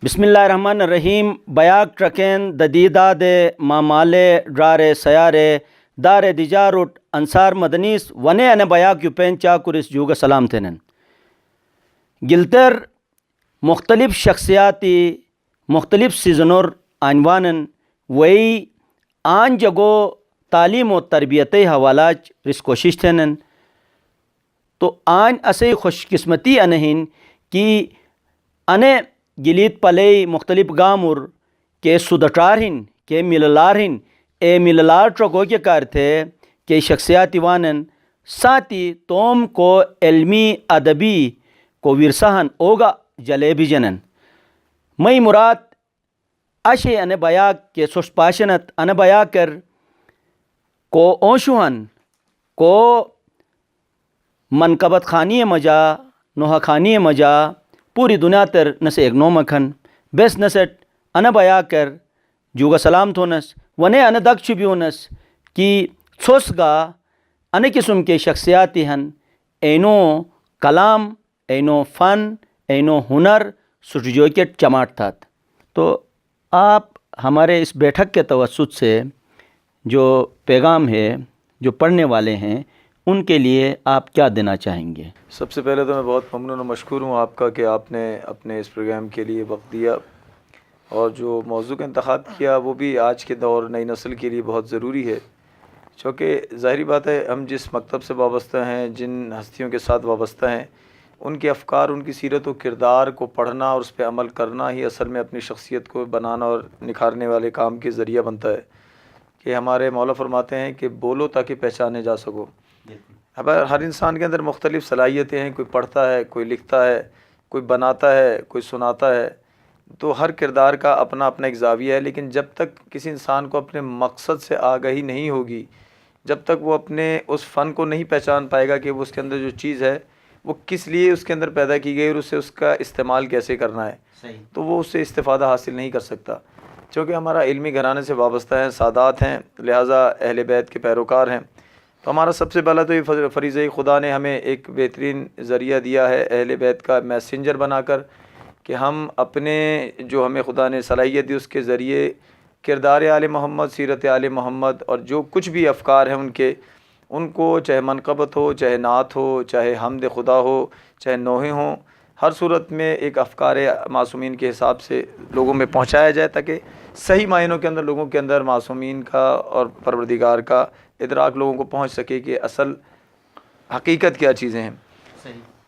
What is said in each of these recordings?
بسم اللہ الرحمن الرحیم. بیاک ٹرکین ددیدہ دے مامالے ڈرارے سیارے دار دیجاروٹ انصار مدنیس ونے انے بیاک یو پینچا کرس جوگا سلام تینن گلتر مختلف شخصیاتی مختلف سیزنور آنوانن وئی آن جگو تعلیم و تربیتی حوالاج رس کوشش تینن تو آن اسے خوش قسمتی انہین کی انے گلیت پلے مختلف گامور کے سودٹارہن کے مللارہن اے مللار ٹرگو کے کارتے کہ شخصیاتی وانن ساتھی توم کو علمی ادبی کو ورثہن اوگا جلیبی جنن مئی مراد اشے انے بیاک کے سوش پاشنت انے بیاکر کو اونشوہن کو منقبت خانی مجا نوحہ خانی مجا پوری دنیا تر نسے ایک نو مکھن بیس نسٹ انا بیا کر جوگا سلام تھونس ونے انا دک چبیونس کی چھوس گا انا قسم کے شخصیاتی ہن اینو کلام اینو فن اینو ہنر سٹجوکٹ چماٹ تھات. تو آپ ہمارے اس بیٹھک کے توسط سے جو پیغام ہے جو پڑھنے والے ہیں ان کے لیے آپ کیا دینا چاہیں گے؟ سب سے پہلے تو میں بہت ممنون و مشکور ہوں آپ کا کہ آپ نے اپنے اس پروگرام کے لیے وقت دیا اور جو موضوع کا انتخاب کیا وہ بھی آج کے دور نئی نسل کے لیے بہت ضروری ہے، چونکہ ظاہری بات ہے ہم جس مکتب سے وابستہ ہیں، جن ہستیوں کے ساتھ وابستہ ہیں، ان کے افکار، ان کی سیرت و کردار کو پڑھنا اور اس پہ عمل کرنا ہی اصل میں اپنی شخصیت کو بنانا اور نکھارنے والے کام کے ذریعہ بنتا ہے. کہ ہمارے مولا فرماتے ہیں کہ بولو تاکہ پہچانے جا سکو. اب ہر انسان کے اندر مختلف صلاحیتیں ہیں، کوئی پڑھتا ہے، کوئی لکھتا ہے، کوئی بناتا ہے، کوئی سناتا ہے، تو ہر کردار کا اپنا اپنا ایک زاویہ ہے. لیکن جب تک کسی انسان کو اپنے مقصد سے آگاہی نہیں ہوگی، جب تک وہ اپنے اس فن کو نہیں پہچان پائے گا کہ وہ اس کے اندر جو چیز ہے وہ کس لیے اس کے اندر پیدا کی گئی اور اسے اس کا استعمال کیسے کرنا ہے، تو وہ اس سے استفادہ حاصل نہیں کر سکتا. چونکہ ہمارا علمی گھرانے سے وابستہ ہیں، سادات ہیں، لہٰذا اہل بیت کے پیروکار ہیں، تو ہمارا سب سے پہلا تو یہ فریضہ خدا نے ہمیں ایک بہترین ذریعہ دیا ہے اہل بیت کا میسنجر بنا کر، کہ ہم اپنے جو ہمیں خدا نے صلاحیت دی اس کے ذریعے کردار آل محمد، سیرت آل محمد اور جو کچھ بھی افکار ہیں ان کو چاہے منقبت ہو، چاہے نعت ہو، چاہے حمد خدا ہو، چاہے نوحے ہوں، ہر صورت میں ایک افکار معصومین کے حساب سے لوگوں میں پہنچایا جائے تاکہ صحیح معنوں کے اندر لوگوں کے اندر معصومین کا اور پروردگار کا ادراک لوگوں کو پہنچ سکے کہ اصل حقیقت کیا چیزیں ہیں.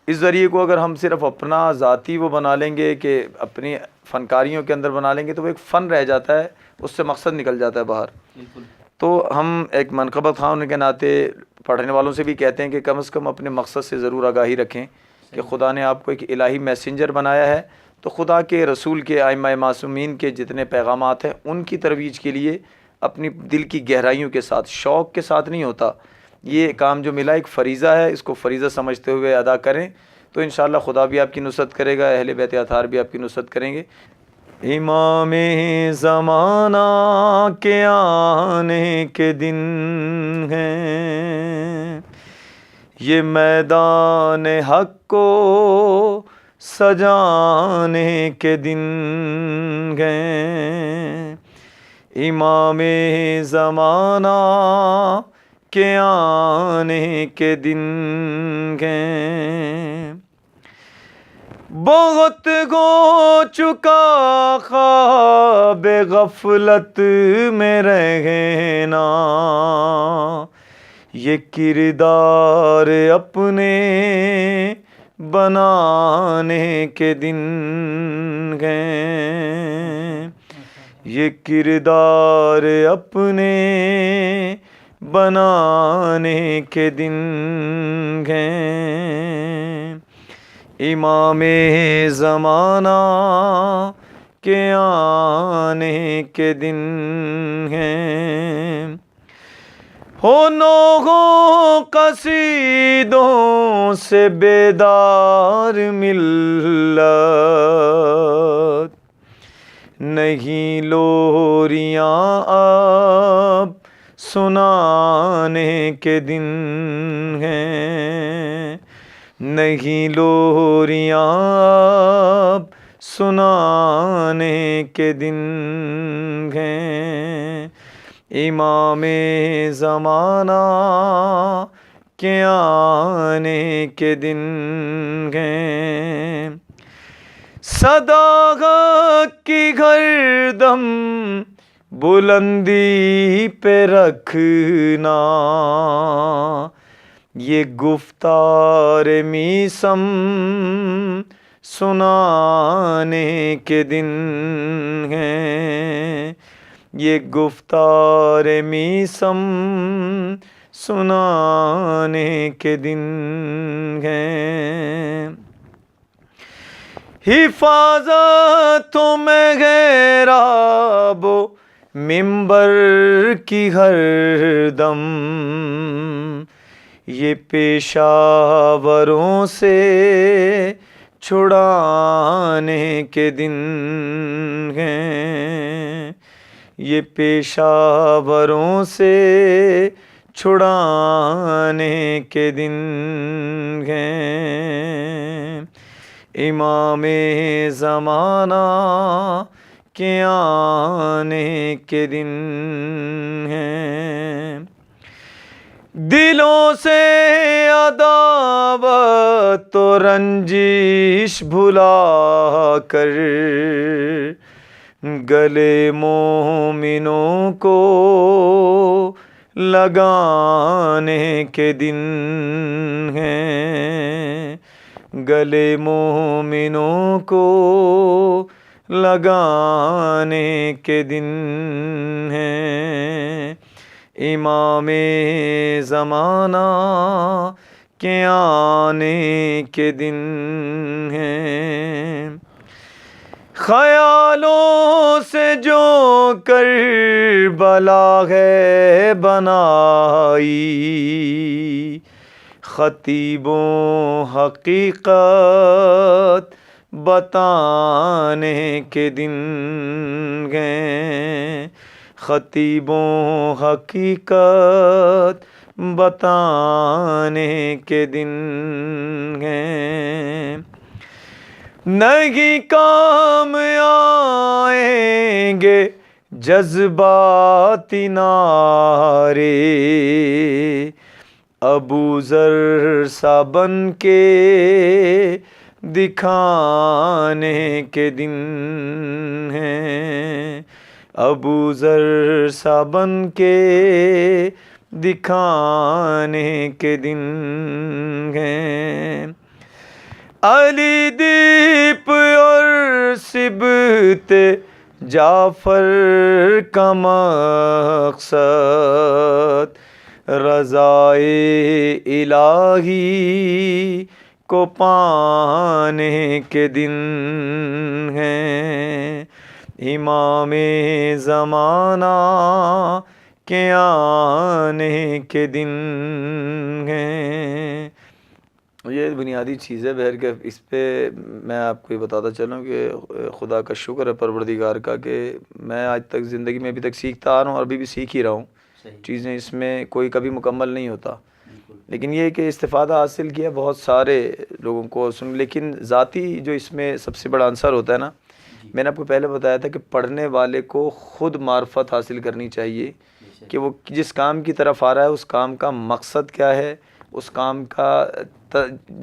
اس ذریعے کو اگر ہم صرف اپنا ذاتی وہ بنا لیں گے کہ اپنی فنکاریوں کے اندر بنا لیں گے تو وہ ایک فن رہ جاتا ہے، اس سے مقصد نکل جاتا ہے باہر. تو ہم ایک منقبت خواہ ہونے کے ناطے پڑھنے والوں سے بھی کہتے ہیں کہ کم از کم اپنے مقصد سے ضرور آگاہی رکھیں کہ خدا نے آپ کو ایک الہی میسنجر بنایا ہے، تو خدا کے رسول کے ائمہ معصومین کے جتنے پیغامات ہیں ان کی ترویج کے لیے اپنی دل کی گہرائیوں کے ساتھ، شوق کے ساتھ نہیں ہوتا. یہ کام جو ملا ایک فریضہ ہے، اس کو فریضہ سمجھتے ہوئے ادا کریں تو انشاءاللہ خدا بھی آپ کی نصرت کرے گا، اہل بیت اطہار بھی آپ کی نصرت کریں گے. امام زمانہ کے آنے کے دن ہیں، یہ میدان حق کو سجانے کے دن ہیں. امام زمانہ کے آنے کے دن ہیں، بہت ہو چکا خواب غفلت میں رہنا، یہ کردار اپنے بنانے کے دن ہیں، یہ کردار اپنے بنانے کے دن ہیں. امام زمانہ کے آنے کے دن ہیں، ہو نوحوں قصیدوں سے بیدار ملت، نہیں لوریاں اب سنانے کے دن ہیں، نہیں لوریاں اب سنانے کے دن ہیں، امام زمانہ کے آنے کے دن ہیں، صداقت کی گردم بلندی پہ رکھنا، یہ گفتار میسم سنانے کے دن ہیں، یہ گفتار میسم سنانے کے دن ہیں، حفاظتوں میں غیراب و منبر کی ہر دم، یہ پیشاوروں سے چھڑانے کے دن ہیں، یہ پیشاوروں سے چھڑانے کے دن ہیں، امام زمانہ کے آنے کے دن ہیں، دلوں سے عداوت و رنجش بھلا کر گلے مومنوں کو لگانے کے دن ہیں، گلے مومنوں کو لگانے کے دن ہیں، امام زمانہ کے آنے کے دن ہیں، خیالوں سے جو کربلا ہے بنائی، خطیبوں حقیقت بتانے کے دن ہیں، خطیبوں حقیقت بتانے کے دن ہیں، نہیں کام آئیں گے جذباتی نعرے، ابو ذر سا بن کے دکھانے کے دن ہیں، ابو ذر سا بن کے دکھانے کے دن ہیں، علی دیپ اور سبت جعفر کا مقصد رضائے الہی کو پانے کے دن ہیں، امام زمانہ کے آنے کے دن ہیں۔ یہ بنیادی چیز ہے بہر کہ اس پہ میں آپ کو یہ بتاتا چلوں کہ خدا کا شکر ہے پروردگار کا کہ میں آج تک زندگی میں ابھی تک سیکھتا آ رہا ہوں اور ابھی بھی سیکھ ہی رہا ہوں، چیزیں اس میں کوئی کبھی مکمل نہیں ہوتا، لیکن یہ کہ استفادہ حاصل کیا بہت سارے لوگوں کو سن، لیکن ذاتی جو اس میں سب سے بڑا عنصر ہوتا ہے نا، میں نے آپ کو پہلے بتایا تھا کہ پڑھنے والے کو خود معرفت حاصل کرنی چاہیے کہ وہ جس کام کی طرف آ رہا ہے اس کام کا مقصد کیا ہے، اس کام کا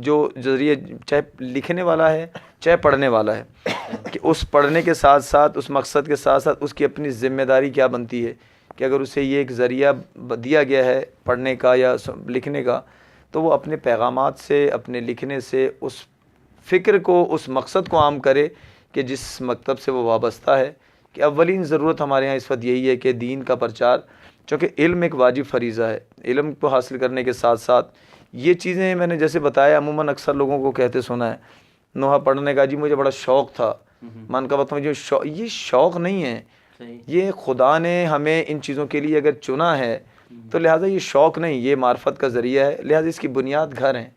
جو ذریعہ چاہے لکھنے والا ہے چاہے پڑھنے والا ہے، کہ اس پڑھنے کے ساتھ ساتھ اس مقصد کے ساتھ ساتھ اس کی اپنی ذمہ داری کیا بنتی ہے کہ اگر اسے یہ ایک ذریعہ دیا گیا ہے پڑھنے کا یا لکھنے کا، تو وہ اپنے پیغامات سے اپنے لکھنے سے اس فکر کو اس مقصد کو عام کرے کہ جس مکتب سے وہ وابستہ ہے، کہ اولین ضرورت ہمارے یہاں اس وقت یہی ہے کہ دین کا پرچار، چونکہ علم ایک واجب فریضہ ہے، علم کو حاصل کرنے کے ساتھ ساتھ یہ چیزیں میں نے جیسے بتایا عموماً اکثر لوگوں کو کہتے سنا ہے نوحہ پڑھنے کا، جی مجھے بڑا شوق تھا، من کا بات مجھے یہ شوق نہیں ہے، یہ خدا نے ہمیں ان چیزوں کے لیے اگر چنا ہے تو لہٰذا یہ شوق نہیں، یہ معرفت کا ذریعہ ہے، لہٰذا اس کی بنیاد گھر ہیں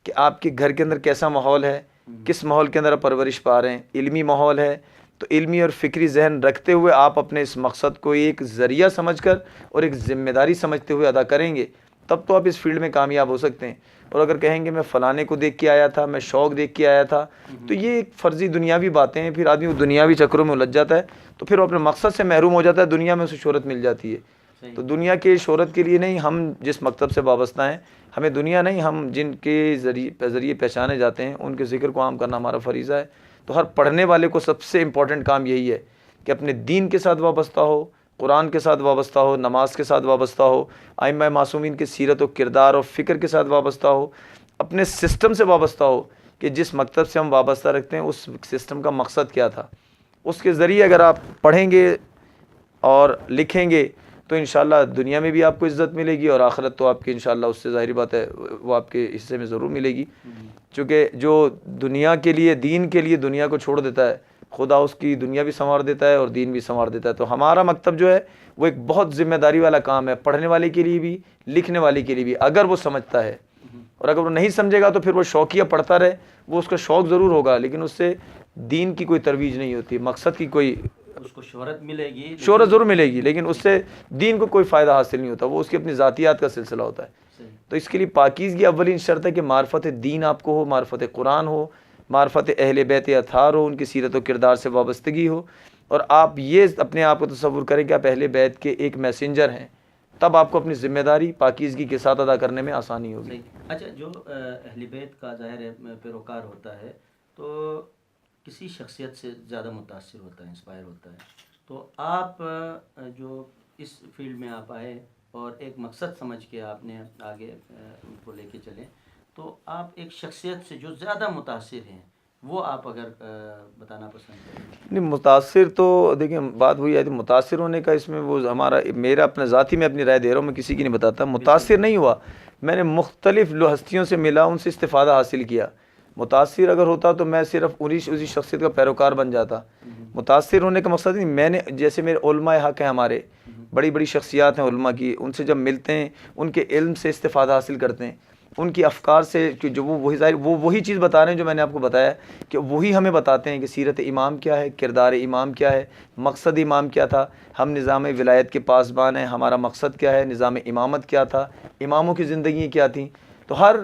کہ آپ کے گھر کے اندر کیسا ماحول ہے، کس ماحول کے اندر آپ پرورش پا رہے ہیں، علمی ماحول ہے تو علمی اور فکری ذہن رکھتے ہوئے آپ اپنے اس مقصد کو ایک ذریعہ سمجھ کر اور ایک ذمہ داری سمجھتے ہوئے ادا کریں گے تب تو آپ اس فیلڈ میں کامیاب ہو سکتے ہیں. اور اگر کہیں گے میں فلانے کو دیکھ کے آیا تھا, میں شوق دیکھ کے آیا تھا, تو یہ ایک فرضی دنیاوی باتیں ہیں. پھر آدمی دنیاوی چکروں میں الجھ جاتا ہے, تو پھر وہ اپنے مقصد سے محروم ہو جاتا ہے. دنیا میں اسے شہرت مل جاتی ہے. تو دنیا کے شہرت کے لیے نہیں, ہم جس مکتب سے وابستہ ہیں, ہمیں دنیا نہیں, ہم جن کے ذریعے پہچانے جاتے ہیں ان کے ذکر کو عام کرنا ہمارا فریضہ ہے. تو ہر پڑھنے والے کو سب سے امپورٹنٹ کام یہی ہے کہ اپنے دین کے ساتھ وابستہ ہو, قرآن کے ساتھ وابستہ ہو, نماز کے ساتھ وابستہ ہو, ائمہ معصومین کے سیرت و کردار اور فکر کے ساتھ وابستہ ہو, اپنے سسٹم سے وابستہ ہو کہ جس مکتب سے ہم وابستہ رکھتے ہیں اس سسٹم کا مقصد کیا تھا. اس کے ذریعے اگر آپ پڑھیں گے اور لکھیں گے تو انشاءاللہ دنیا میں بھی آپ کو عزت ملے گی, اور آخرت تو آپ کی انشاءاللہ اس سے ظاہری بات ہے وہ آپ کے حصے میں ضرور ملے گی. چونکہ جو دنیا کے لیے, دین کے لیے دنیا کو چھوڑ دیتا ہے, خدا اس کی دنیا بھی سنوار دیتا ہے اور دین بھی سنوار دیتا ہے. تو ہمارا مکتب جو ہے وہ ایک بہت ذمہ داری والا کام ہے, پڑھنے والے کے لیے بھی, لکھنے والے کے لیے بھی, اگر وہ سمجھتا ہے. اور اگر وہ نہیں سمجھے گا تو پھر وہ شوقیہ پڑھتا رہے, وہ اس کا شوق ضرور ہوگا لیکن اس سے دین کی کوئی ترویج نہیں ہوتی, مقصد کی کوئی, اس کو شہرت ملے گی, شہرت ضرور ملے گی لیکن اس سے دین کو کوئی فائدہ حاصل نہیں ہوتا, وہ اس کی اپنی ذاتیات کا سلسلہ ہوتا ہے. تو اس کے لیے پاکیزگی اولین شرط ہے کہ معرفت دین آپ کو ہو, معرفت قرآن ہو, معرفت اہل بیت اطہار ہو, ان کی سیرت و کردار سے وابستگی ہو, اور آپ یہ اپنے آپ کو تصور کریں کہ آپ اہل بیت کے ایک میسنجر ہیں, تب آپ کو اپنی ذمہ داری پاکیزگی کے ساتھ ادا کرنے میں آسانی ہوگی. اچھا, جو اہل بیت کا ظاہر ہے پیروکار ہوتا ہے تو کسی شخصیت سے زیادہ متاثر ہوتا ہے, انسپائر ہوتا ہے. تو آپ جو اس فیلڈ میں آپ آئے اور ایک مقصد سمجھ کے آپ نے آگے ان کو لے کے چلے, تو آپ ایک شخصیت سے جو زیادہ متاثر ہیں وہ آپ اگر بتانا پسند کریں. نہیں, متاثر تو دیکھیں بات ہوئی ہے, متاثر ہونے کا اس میں وہ میرا اپنا ذاتی میں اپنی رائے دے رہا ہوں, میں کسی کی نہیں بتاتا. متاثر نہیں ہوا, میں نے مختلف ہستیوں سے ملا, ان سے استفادہ حاصل کیا. متاثر اگر ہوتا تو میں صرف اسی شخصیت کا پیروکار بن جاتا. متاثر ہونے کا مقصد نہیں, میں نے جیسے میرے علماء حق ہیں, ہمارے بڑی بڑی شخصیات ہیں علماء کی, ان سے جب ملتے ہیں ان کے علم سے استفادہ حاصل کرتے ہیں, ان کی افکار سے, جو وہی چیز بتا رہے ہیں جو میں نے آپ کو بتایا کہ وہی ہمیں بتاتے ہیں کہ سیرت امام کیا ہے, کردار امام کیا ہے, مقصد امام کیا تھا, ہم نظام ولایت کے پاسبان ہیں, ہمارا مقصد کیا ہے, نظام امامت کیا تھا, اماموں کی زندگیاں کیا تھیں. تو ہر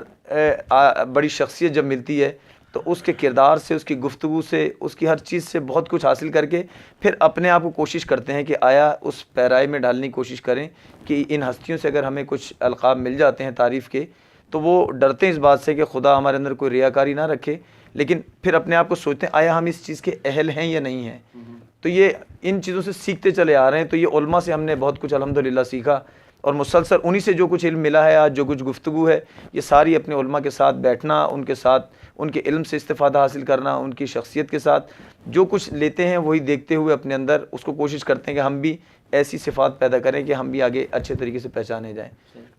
بڑی شخصیت جب ملتی ہے تو اس کے کردار سے, اس کی گفتگو سے, اس کی ہر چیز سے بہت کچھ حاصل کر کے پھر اپنے آپ کو کوشش کرتے ہیں کہ آیا اس پیرائے میں ڈالنے کی کوشش کریں کہ ان ہستیوں سے اگر ہمیں کچھ القاب مل جاتے ہیں تعریف کے, تو وہ ڈرتے ہیں اس بات سے کہ خدا ہمارے اندر کوئی ریاکاری نہ رکھے, لیکن پھر اپنے آپ کو سوچتے ہیں آیا ہم اس چیز کے اہل ہیں یا نہیں ہیں. تو یہ ان چیزوں سے سیکھتے چلے آ رہے ہیں. تو یہ علماء سے ہم نے بہت کچھ الحمدللہ سیکھا, اور مسلسل انہی سے جو کچھ علم ملا ہے, آج جو کچھ گفتگو ہے, یہ ساری اپنے علماء کے ساتھ بیٹھنا, ان کے ساتھ ان کے علم سے استفادہ حاصل کرنا, ان کی شخصیت کے ساتھ جو کچھ لیتے ہیں وہی دیکھتے ہوئے اپنے اندر اس کو کوشش کرتے ہیں کہ ہم بھی ایسی صفات پیدا کریں کہ ہم بھی آگے اچھے طریقے سے پہچانے جائیں.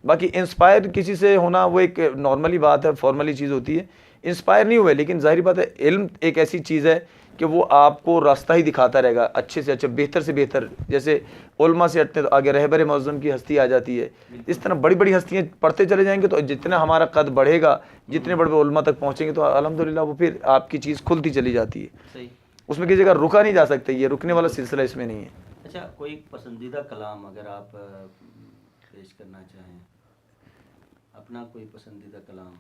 باقی انسپائر کسی سے ہونا وہ ایک نارملی بات ہے, فارملی چیز ہوتی ہے. انسپائر نہیں ہوئے, لیکن ظاہری بات ہے علم ایک ایسی چیز ہے کہ وہ آپ کو راستہ ہی دکھاتا رہے گا, اچھے سے اچھا, بہتر سے بہتر. جیسے علماء سے ہٹتے تو آگے رہبر معظم کی ہستی آ جاتی ہے, اس طرح بڑی بڑی ہستیاں پڑھتے چلے جائیں گے تو جتنا ہمارا قد بڑھے گا, جتنے بڑے بڑے علماء تک پہنچیں گے تو الحمدللہ وہ پھر آپ کی چیز کھلتی چلی جاتی ہے. اس میں کسی جگہ رکا نہیں جا سکتا, یہ رکنے والا سلسلہ اس میں نہیں ہے. اچھا, کوئی پسندیدہ کلام اگر آپ پیش کرنا چاہیں, اپنا کوئی پسندیدہ کلام.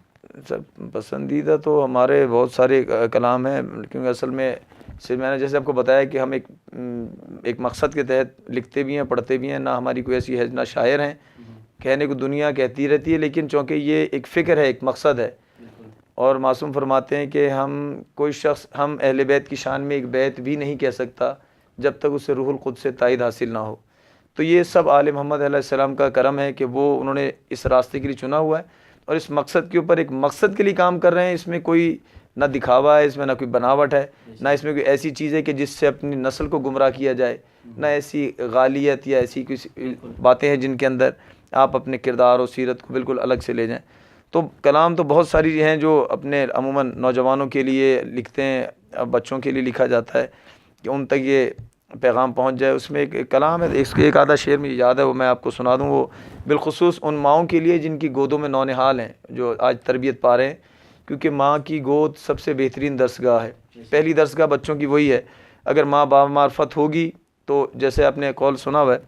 سر پسندیدہ تو ہمارے بہت سارے کلام ہیں, کیونکہ اصل میں صرف میں نے جیسے آپ کو بتایا کہ ہم ایک مقصد کے تحت لکھتے بھی ہیں, پڑھتے بھی ہیں, نہ ہماری کوئی ایسی ہے, نہ شاعر ہیں, کہنے کو دنیا کہتی رہتی ہے, لیکن چونکہ یہ ایک فکر ہے, ایک مقصد ہے. اور معصوم فرماتے ہیں کہ کوئی شخص ہم اہل بیت کی شان میں ایک بیت بھی نہیں کہہ سکتا جب تک اسے روح القدس سے تائید حاصل نہ ہو. تو یہ سب آل محمد علیہ السلام کا کرم ہے کہ وہ انہوں نے اس راستے کے لیے چنا ہوا ہے, اور اس مقصد کے اوپر ایک مقصد کے لیے کام کر رہے ہیں. اس میں کوئی نہ دکھاوا ہے, اس میں نہ کوئی بناوٹ ہے, نہ اس میں کوئی ایسی چیز ہے کہ جس سے اپنی نسل کو گمراہ کیا جائے, نہ ایسی غالیت یا ایسی کوئی باتیں ہیں جن کے اندر آپ اپنے کردار اور سیرت کو بالکل الگ سے لے جائیں. تو کلام تو بہت ساری ہیں جو اپنے عموماً نوجوانوں کے لیے لکھتے ہیں, بچوں کے لیے لکھا جاتا ہے کہ ان تک یہ پیغام پہنچ جائے. اس میں ایک کلام ہے, ایک آدھا شعر مجھے یاد ہے, وہ میں آپ کو سنا دوں. وہ بالخصوص ان ماؤں کے لیے جن کی گودوں میں نونہال ہیں, جو آج تربیت پا رہے ہیں, کیونکہ ماں کی گود سب سے بہترین درسگاہ ہے. پہلی درسگاہ بچوں کی وہی ہے. اگر ماں بامعرفت ہوگی تو جیسے آپ نے قول سنا ہوا ہے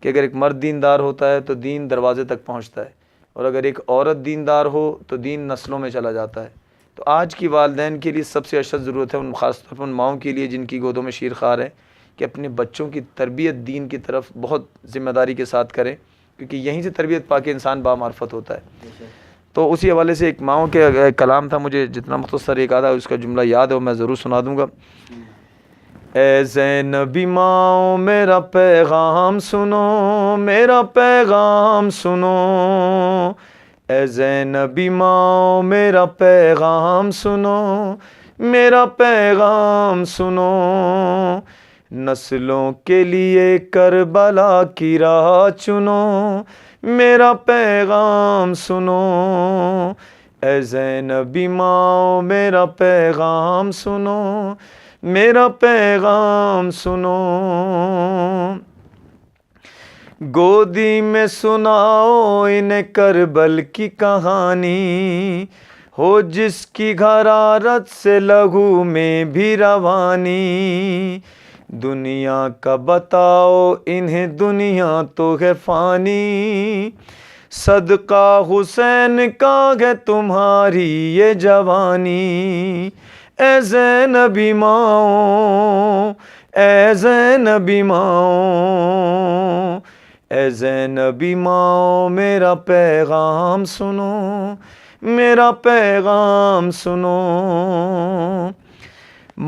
کہ اگر ایک مرد دیندار ہوتا ہے تو دین دروازے تک پہنچتا ہے, اور اگر ایک عورت دیندار ہو تو دین نسلوں میں چلا جاتا ہے. تو آج کی والدین کے لیے سب سے اشد ضرورت ہے، ان خاص طور پر ان ماؤں کے لیے جن کی گودوں میں شیر خوار ہے، کہ اپنے بچوں کی تربیت دین کی طرف بہت ذمہ داری کے ساتھ کریں، کیونکہ یہیں سے تربیت پا کے انسان بامعرفت ہوتا ہے. تو اسی حوالے سے ایک ماؤں کے کلام تھا، مجھے جتنا مختصر ایک آدھا اس کا جملہ یاد ہے وہ میں ضرور سنا دوں گا. اے زینبی ماؤں میرا پیغام سنو، میرا پیغام سنو، اے زینبی ماؤں میرا پیغام سنو، میرا پیغام سنو، نسلوں کے لیے کربلا کی راہ چنو، میرا پیغام سنو، اے زینبی ماؤں میرا پیغام سنو، میرا پیغام سنو. گودی میں سناؤ انہیں کربل کی کہانی، ہو جس کی غرارت سے لہو میں بھی روانی. دنیا کا بتاؤ انہیں دنیا تو ہے فانی، صدقہ حسین کا ہے تمہاری یہ جوانی. اے زینبی ماؤں، اے زینبی ماؤں، اے زینبی ماؤں میرا پیغام سنو، میرا پیغام سنو.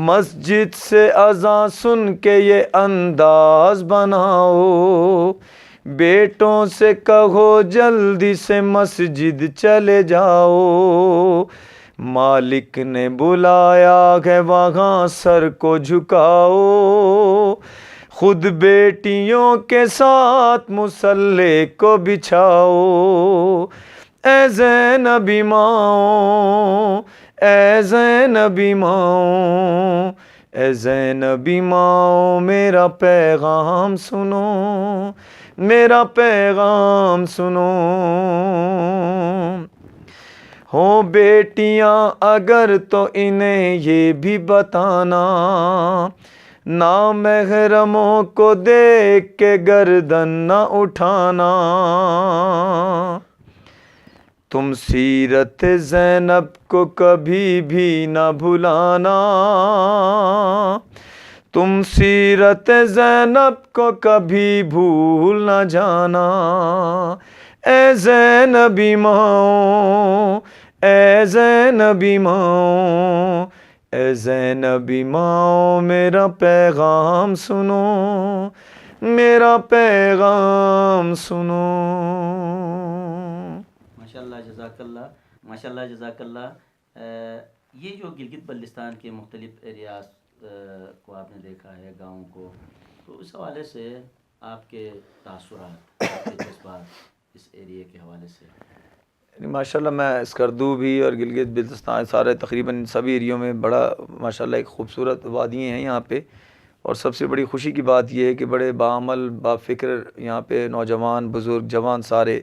مسجد سے اذان سن کے یہ انداز بناؤ، بیٹوں سے کہو جلدی سے مسجد چلے جاؤ. مالک نے بلایا ہے وہاں سر کو جھکاؤ، خود بیٹیوں کے ساتھ مصلی کو بچھاؤ. اے زینبی ماؤں، اے زینبی ماؤں، اے زینبی ماؤں میرا پیغام سنو، میرا پیغام سنو. ہوں بیٹیاں اگر تو انہیں یہ بھی بتانا، نامحرموں کو دیکھ کے گردن نہ اٹھانا. تم سیرت زینب کو کبھی بھی نہ بھلانا، تم سیرت زینب کو کبھی بھول نہ جانا. اے زینبی ماؤں، اے زینبی ماؤں، اے زینبی ماؤں میرا پیغام سنو، میرا پیغام سنو. ماشاءاللہ جزاک اللہ، ماشاءاللہ جزاک اللہ. یہ جو گلگت بلتستان کے مختلف ایریاز کو آپ نے دیکھا ہے، گاؤں کو، تو اس حوالے سے آپ کے تاثرات، آپ کے جذبات اس ایریے کے حوالے سے. ماشاءاللہ میں اسکردو بھی اور گلگت بلتستان سارے تقریباً سبھی ایریوں میں بڑا ماشاءاللہ ایک خوبصورت وادیاں ہیں یہاں پہ. اور سب سے بڑی خوشی کی بات یہ ہے کہ بڑے باعمل با فکر یہاں پہ نوجوان بزرگ جوان سارے،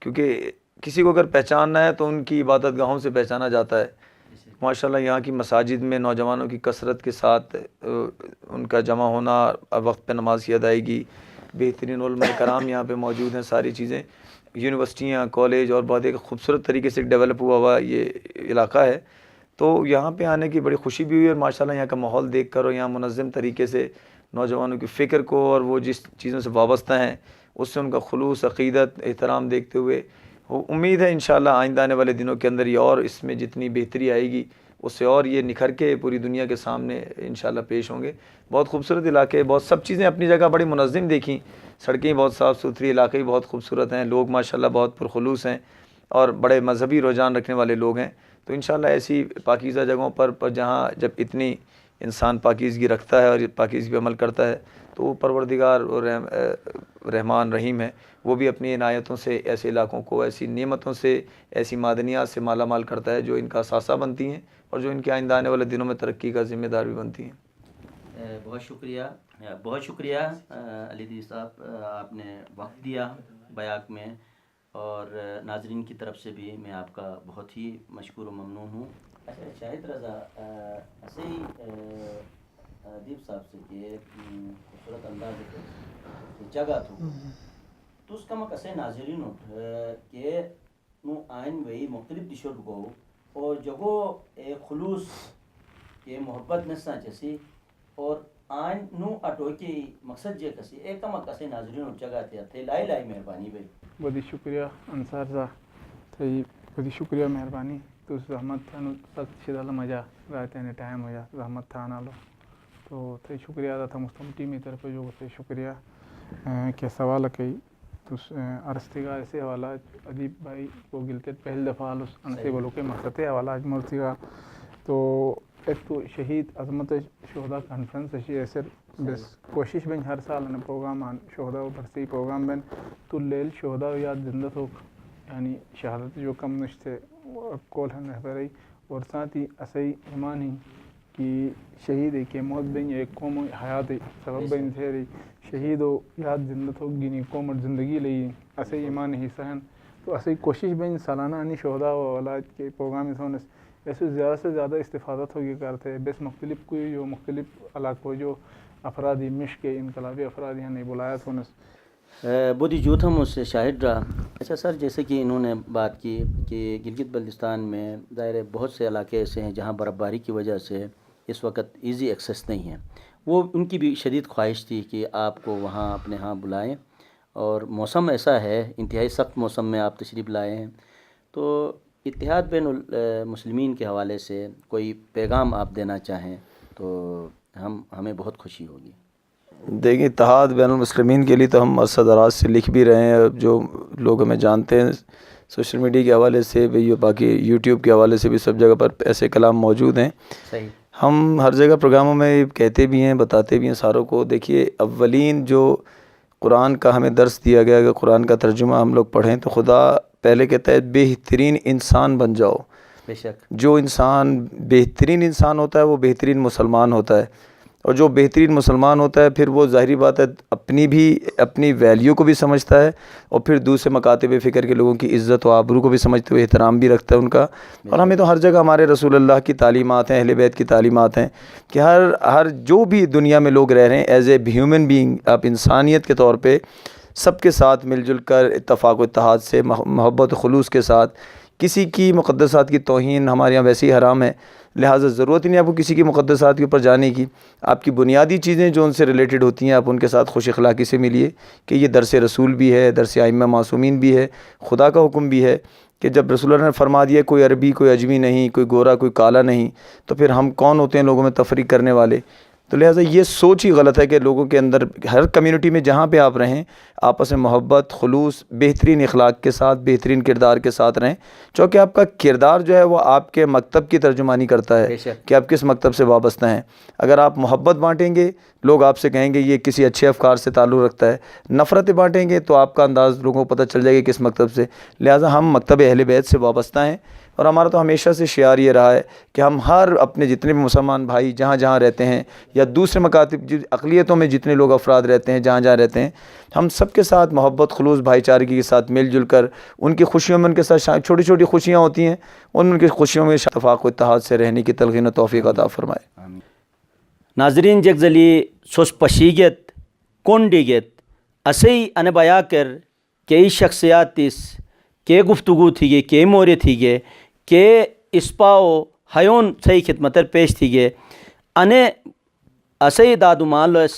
کیونکہ کسی کو اگر پہچاننا ہے تو ان کی عبادت گاہوں سے پہچانا جاتا ہے. ماشاءاللہ یہاں کی مساجد میں نوجوانوں کی کثرت کے ساتھ ان کا جمع ہونا، وقت پہ نماز کی ادائیگی، بہترین علماء کرام یہاں پہ موجود ہیں، ساری چیزیں، یونیورسٹیاں، کالج اور بہت ایک خوبصورت طریقے سے ڈیولپ ہوا یہ علاقہ ہے. تو یہاں پہ آنے کی بڑی خوشی بھی ہوئی، اور ماشاءاللہ یہاں کا ماحول دیکھ کر اور یہاں منظم طریقے سے نوجوانوں کی فکر کو اور وہ جس چیزوں سے وابستہ ہیں اس سے ان کا خلوص، عقیدت، احترام دیکھتے ہوئے امید ہے انشاءاللہ آئندہ آنے والے دنوں کے اندر یہ اور اس میں جتنی بہتری آئے گی اس سے اور یہ نکھر کے پوری دنیا کے سامنے انشاءاللہ پیش ہوں گے. بہت خوبصورت علاقے، بہت سب چیزیں اپنی جگہ بڑی منظم دیکھیں، سڑکیں بہت صاف ستھری، علاقے بہت خوبصورت ہیں، لوگ ماشاءاللہ بہت پرخلوص ہیں اور بڑے مذہبی رجحان رکھنے والے لوگ ہیں. تو انشاءاللہ ایسی پاکیزہ جگہوں پر جہاں جب اتنی انسان پاکیزگی رکھتا ہے اور پاکیزگی پہ عمل کرتا ہے تو وہ پروردگار اور رحمان رحیم ہے، وہ بھی اپنی عنایتوں سے ایسے علاقوں کو ایسی نعمتوں سے، ایسی معدنیات سے مالا مال کرتا ہے جو ان کا اثاثہ بنتی ہیں اور جو ان کے آئندہ آنے والے دنوں میں ترقی کا ذمہ دار بھی بنتی ہیں. بہت شکریہ، بہت شکریہ علی دید صاحب، آپ نے وقت دیا بیاک میں، اور ناظرین کی طرف سے بھی میں آپ کا بہت ہی مشکور و ممنون ہوں. اچھا شاہد رضا، ایسے ہی دیپ صاحب سے کہ خوبصورت انداز جگہ تو اس کا مک ایسے ناظرین ہو کہ نو آئین وی مختلف دشور گو اور جگو خلوص کے محبت نسا جیسی اور آئین نو اٹو کی مقصد جے کسی ایک کم کسی ناظرین جگہ تھے لائی لائی مہربانی بھائی بڑی شکریہ انصار صاحب تھی بڑی شکریہ مہربانی تو زحمت تھا سخت شدہ مزہ رہتے ہیں ٹائم ہو جا زحمت تھا نہ لو تو تھی شکریہ ادا تھا مستم ٹیم کی طرف جو تھی شکریہ کہ سوال کئی تو ارستگا ایسے حوالہ ادیب بھائی کو گلتے پہل دفعہ انسی بولو کے مقصد حوالہ اجمرسی کا تو ایک تو شہید عظمت شہداء کانفرنس اچھی ایسے بس کوشش بین ہر سال ان پروگرام آن شہداء و برسی پروگرام بین تو لیل شہداء یاد زندہ ہوک یعنی شہادت جو کم نشتے کول ہم رہبری اور ساتھ ہی اسی ایمان ہی کہ شہید ہے کہ موت بین ایک قوم حیات سبب بین تھے شہید و یاد زندہ ہوک گینی قوم اور زندگی لئی اسی ایمان ہی سہن تو اسی کوشش بین سالانہ انی شہداء و اولاد کے پروگرام سونس ایسے زیادہ سے زیادہ استفادت ہوگی کرتے ہیں بس مختلف کوئی جو مختلف علاقوں جو افرادی مشق انقلابی افراد یہاں نہیں بلایا سونس بودی جوت ہم اس سے شاہد رہا. اچھا سر جیسے کہ انہوں نے بات کی کہ گلگت بلتستان میں ظاہر بہت سے علاقے ایسے ہیں جہاں برف باری کی وجہ سے اس وقت ایزی ایکسیس نہیں ہے. وہ ان کی بھی شدید خواہش تھی کہ آپ کو وہاں اپنے ہاں بلائیں اور موسم ایسا ہے انتہائی سخت موسم میں آپ تشریف لائے ہیں تو اتحاد بین المسلمین کے حوالے سے کوئی پیغام آپ دینا چاہیں تو ہمیں بہت خوشی ہوگی. دیکھیں اتحاد بین المسلمین کے لیے تو ہم عرصہ دراز سے لکھ بھی رہے ہیں. جو لوگ ہمیں جانتے ہیں سوشل میڈیا کے حوالے سے بھی باقی یوٹیوب کے حوالے سے بھی سب جگہ پر ایسے کلام موجود ہیں. صحیح. ہم ہر جگہ پروگراموں میں کہتے بھی ہیں بتاتے بھی ہیں ساروں کو. دیکھیے اولین جو قرآن کا ہمیں درس دیا گیا کہ قرآن کا ترجمہ ہم لوگ پڑھیں تو خدا پہلے کہتا ہے بہترین انسان بن جاؤ. بے شک جو انسان بہترین انسان ہوتا ہے وہ بہترین مسلمان ہوتا ہے اور جو بہترین مسلمان ہوتا ہے پھر وہ ظاہری بات ہے اپنی ویلیو کو بھی سمجھتا ہے اور پھر دوسرے مکاتب فکر کے لوگوں کی عزت و آبرو کو بھی سمجھتے ہوئے احترام بھی رکھتا ہے ان کا. اور ہمیں تو ہر جگہ ہمارے رسول اللہ کی تعلیمات ہیں اہل بیت کی تعلیمات ہیں کہ ہر جو بھی دنیا میں لوگ رہ رہے ہیں ایز اے ہیومن بینگ آپ انسانیت کے طور پہ سب کے ساتھ مل جل کر اتفاق و اتحاد سے محبت و خلوص کے ساتھ کسی کی مقدسات کی توہین ہمارے یہاں ویسے ہی حرام ہے. لہٰذا ضرورت ہی نہیں آپ کو کسی کی مقدسات کے اوپر جانے کی. آپ کی بنیادی چیزیں جو ان سے ریلیٹڈ ہوتی ہیں آپ ان کے ساتھ خوش اخلاقی سے ملیے کہ یہ درس رسول بھی ہے درس ائمہ معصومین بھی ہے خدا کا حکم بھی ہے کہ جب رسول اللہ نے فرما دیا کوئی عربی کوئی اجمی نہیں کوئی گورا کوئی کالا نہیں تو پھر ہم کون ہوتے ہیں لوگوں میں تفریق کرنے والے. تو لہٰذا یہ سوچ ہی غلط ہے کہ لوگوں کے اندر ہر کمیونٹی میں جہاں پہ آپ رہیں آپس میں محبت خلوص بہترین اخلاق کے ساتھ بہترین کردار کے ساتھ رہیں چونکہ آپ کا کردار جو ہے وہ آپ کے مکتب کی ترجمانی کرتا ہے کہ آپ کس مکتب سے وابستہ ہیں. اگر آپ محبت بانٹیں گے لوگ آپ سے کہیں گے یہ کسی اچھے افکار سے تعلق رکھتا ہے. نفرتیں بانٹیں گے تو آپ کا انداز لوگوں کو پتہ چل جائے گا کس مکتب سے. لہٰذا ہم مکتب اہل بیت سے وابستہ ہیں اور ہمارا تو ہمیشہ سے شعار یہ رہا ہے کہ ہم ہر اپنے جتنے بھی مسلمان بھائی جہاں جہاں رہتے ہیں یا دوسرے مکاتب اقلیتوں میں جتنے لوگ افراد رہتے ہیں جہاں جہاں رہتے ہیں ہم سب کے ساتھ محبت خلوص بھائی چارگی کے ساتھ مل جل کر ان کی خوشیوں میں ان کے ساتھ چھوٹی چھوٹی خوشیاں ہوتی ہیں ان کی خوشیوں میں اتفاق و اتحاد سے رہنے کی تلقین و توفیق عطا فرمائے. ناظرین جگزلی سوس پشیگت کونڈیگت اسی ان بیا کر کئی شخصیات تیس کے گفتگو تھی گے کے مورے تھی گے کہ اسپاؤ ہیون صحیح خدمتر پیش تھی گے انے اسی دادو مالس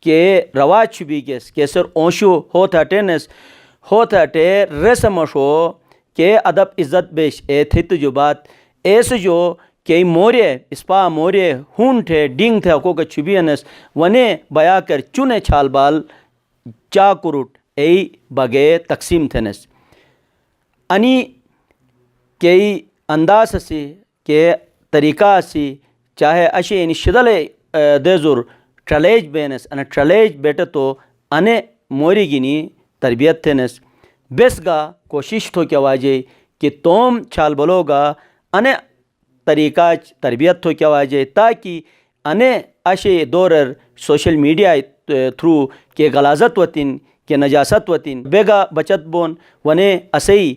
کے رواج بھی گیس کے سر اونشو ہوتا ٹینس ہوتا ٹے رسمشو کے ادب عزت بیش اے تھت جو بات ایسے جو کہ مورے اسپا مورے ہون تھے ڈنگ تھے کو کہ چھبینس ونے بیا کر چنے چھال بال چاکروٹ ای بگے تقسیم تھنس انی کئی انداز سی کے طریقہ سی چاہے اشی یعنی شدل دیزور ٹرلیج بینس ان ٹرلیج بیٹا تو انے موری گینی تربیت تھنس بیس گا کوشش تو کیا واجے کہ توم چھال بلو گا انے طریقہ تربیت تو کیا واجے تاکہ انے اشی دورر سوشل میڈیا تھرو کے غلاظت وطن کے نجاست وطن بیگا بچت بون ونے اسی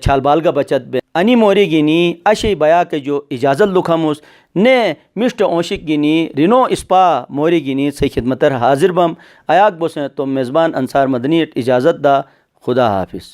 چھال بالگا بچت بے انی موری گینی اشی بیا کے جو اجازت لکھموس نے مشٹ اونشک گینی رینو اسپا موری گینی سے خدمتر حاضر بم ایاک بوسن تو میزبان انصار مدنی اجازت دا. خدا حافظ.